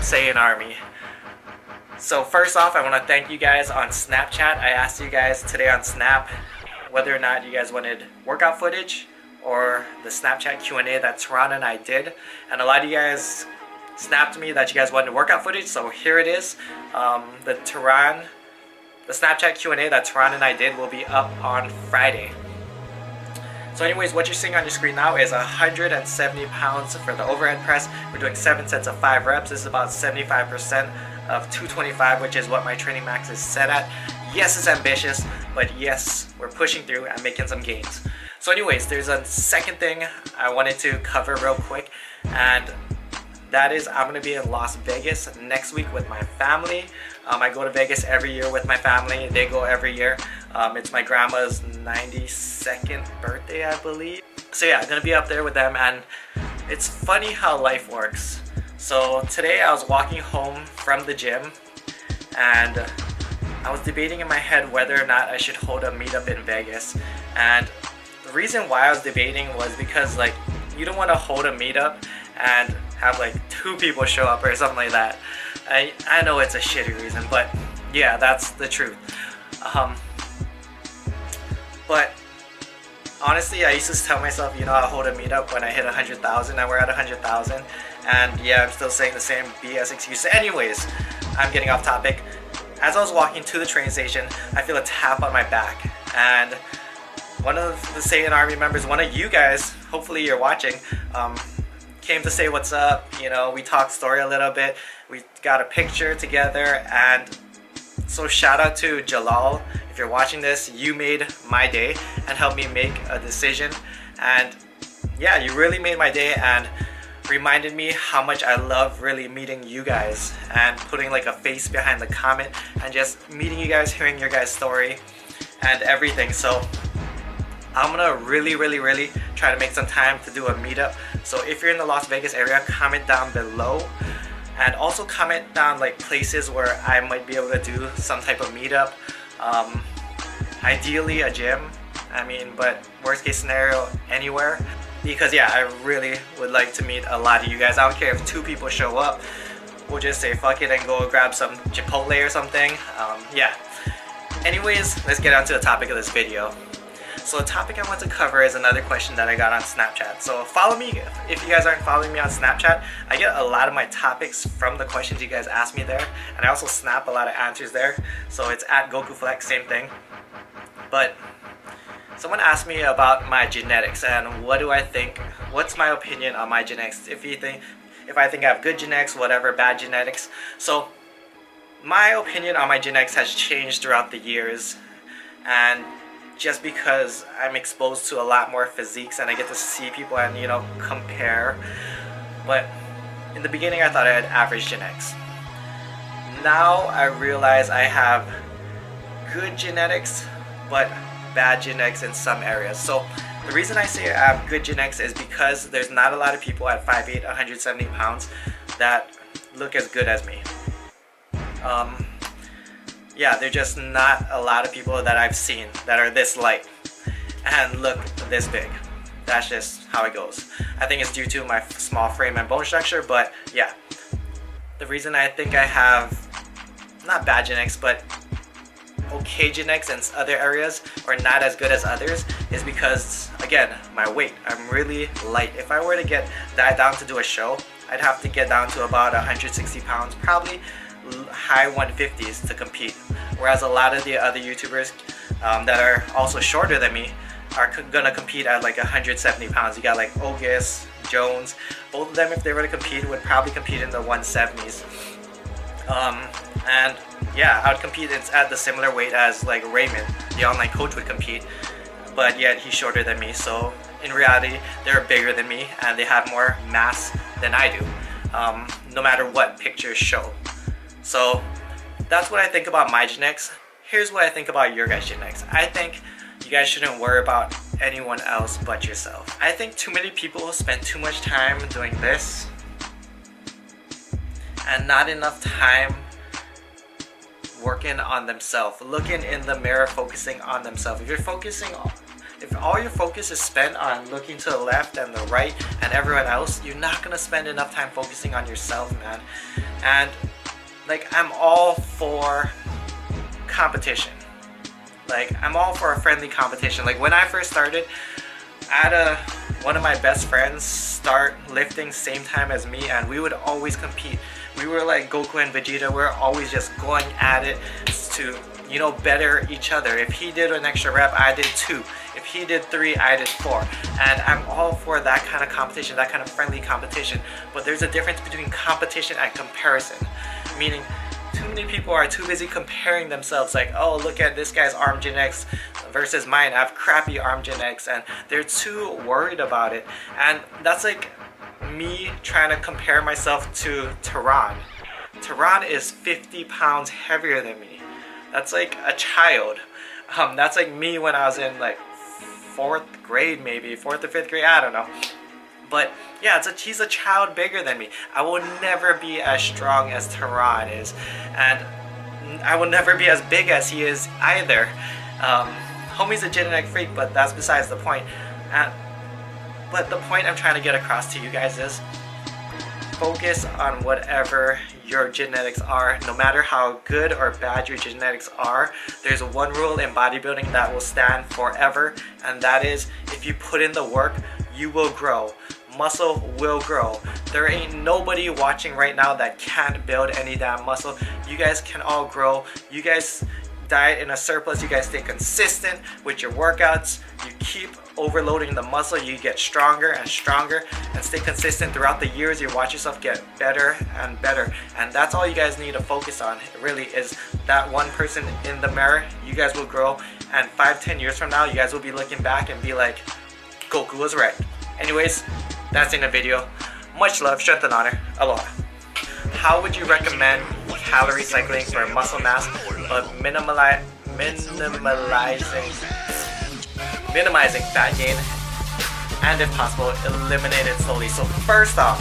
Saiyan Army. So first off, I want to thank you guys on Snapchat. I asked you guys today on Snap whether or not you guys wanted workout footage or the Snapchat Q&A that Tehran and I did. And a lot of you guys snapped me that you guys wanted workout footage, so here it is. The Snapchat Q&A that Tehran and I did will be up on Friday. So anyways, what you're seeing on your screen now is 170 pounds for the overhead press. We're doing 7 sets of 5 reps. This is about 75% of 225, which is what my training max is set at. Yes, it's ambitious, but yes, we're pushing through and making some gains. So anyways, there's a second thing I wanted to cover real quick, and that is I'm going to be in Las Vegas next week with my family. I go to Vegas every year with my family. They go every year. It's my grandma's 92nd birthday, I believe. So yeah, I'm going to be up there with them, and it's funny how life works. So today I was walking home from the gym, and I was debating in my head whether or not I should hold a meetup in Vegas. And the reason why I was debating was because, like, you don't want to hold a meetup and have like 2 people show up or something like that. I know it's a shitty reason, but yeah, that's the truth. But honestly, I used to tell myself, you know, I'll hold a meetup when I hit 100,000, and we're at 100,000. And yeah, I'm still saying the same BS excuse. Anyways, I'm getting off topic. As I was walking to the train station, I feel a tap on my back, and one of the Saiyan Army members, one of you guys, hopefully you're watching, came to say what's up. You know, we talked story a little bit, we got a picture together, and so shout out to Jalal. If you're watching this, you made my day and helped me make a decision, and yeah, you really made my day and reminded me how much I love really meeting you guys and putting like a face behind the comment and just meeting you guys, hearing your guys' story and everything. So I'm gonna really try to make some time to do a meetup. So if you're in the Las Vegas area, comment down below, and also comment down like places where I might be able to do some type of meetup. Ideally a gym, I mean, but worst case scenario, anywhere. Because yeah, I really would like to meet a lot of you guys. I don't care if 2 people show up. We'll just say fuck it and go grab some Chipotle or something. Yeah. Anyways, let's get on to the topic of this video. So the topic I want to cover is another question that I got on Snapchat. So follow me. If you guys aren't following me on Snapchat, I get a lot of my topics from the questions you guys ask me there. And I also snap a lot of answers there. So it's at GokuFlex, same thing. But someone asked me about my genetics and what do I think, what's my opinion on my genetics, if I think I have good genetics, whatever, bad genetics. So my opinion on my genetics has changed throughout the years, and just because I'm exposed to a lot more physiques and I get to see people and, you know, compare. But in the beginning I thought I had average genetics. Now I realize I have good genetics but bad genetics in some areas. So the reason I say I have good genetics is because there's not a lot of people at 5'8", 170 pounds that look as good as me. Yeah, there's just not a lot of people that I've seen that are this light and look this big. That's just how it goes. I think it's due to my small frame and bone structure, but yeah. The reason I think I have not bad genetics, but okay genetics in other areas, or not as good as others, is because, again, my weight. I'm really light. If I were to diet down to do a show, I'd have to get down to about 160 pounds, probably high 150s to compete. Whereas a lot of the other YouTubers that are also shorter than me are gonna compete at like 170 pounds. You got like Ogus, Jones. Both of them, if they were to compete, would probably compete in the 170s. And yeah, I would compete at the similar weight as like Raymond, the online coach, would compete, but yet he's shorter than me. So in reality, they're bigger than me and they have more mass than I do, no matter what pictures show. So that's what I think about my genetics. Here's what I think about your guys' genetics. I think you guys shouldn't worry about anyone else but yourself. I think too many people spend too much time doing this and not enough time working on themselves, looking in the mirror, focusing on themselves. If you're focusing If all your focus is spent on looking to the left and the right and everyone else, you're not gonna spend enough time focusing on yourself, man. And like, I'm all for competition. Like, I'm all for a friendly competition. Like, when I first started, I had one of my best friends start lifting same time as me, and we would always compete. We were like Goku and Vegeta. We're always just going at it to, you know, better each other. If he did an extra rep, I did 2. If he did 3, I did 4. And I'm all for that kind of competition, that kind of friendly competition. But there's a difference between competition and comparison. Meaning, too many people are too busy comparing themselves, like, oh, look at this guy's arm genetics versus mine. I have crappy arm genetics, and they're too worried about it. And that's like me trying to compare myself to Tehran. Tehran is 50 pounds heavier than me. That's like a child. That's like me when I was in like 4th grade, maybe 4th or 5th grade, I don't know. But yeah, he's a child bigger than me. I will never be as strong as Tehran is, and I will never be as big as he is either. Homie's a genetic freak, but that's besides the point. But the point I'm trying to get across to you guys is, focus on whatever your genetics are. No matter how good or bad your genetics are, there's one rule in bodybuilding that will stand forever, and that is, if you put in the work, you will grow. Muscle will grow. There ain't nobody watching right now that can't build any damn muscle. You guys can all grow. You guys diet in a surplus. You guys stay consistent with your workouts. You keep overloading the muscle. You get stronger and stronger, and stay consistent throughout the years. You watch yourself get better and better, and that's all you guys need to focus on. It really is that one person in the mirror. You guys will grow, and 5-10 years from now, you guys will be looking back and be like, Goku was right. Anyways, that's in the video. Much love, strength and honor. Aloha. How would you recommend calorie cycling for muscle mass, but minimizing fat gain, and if possible, eliminate it slowly? So first off,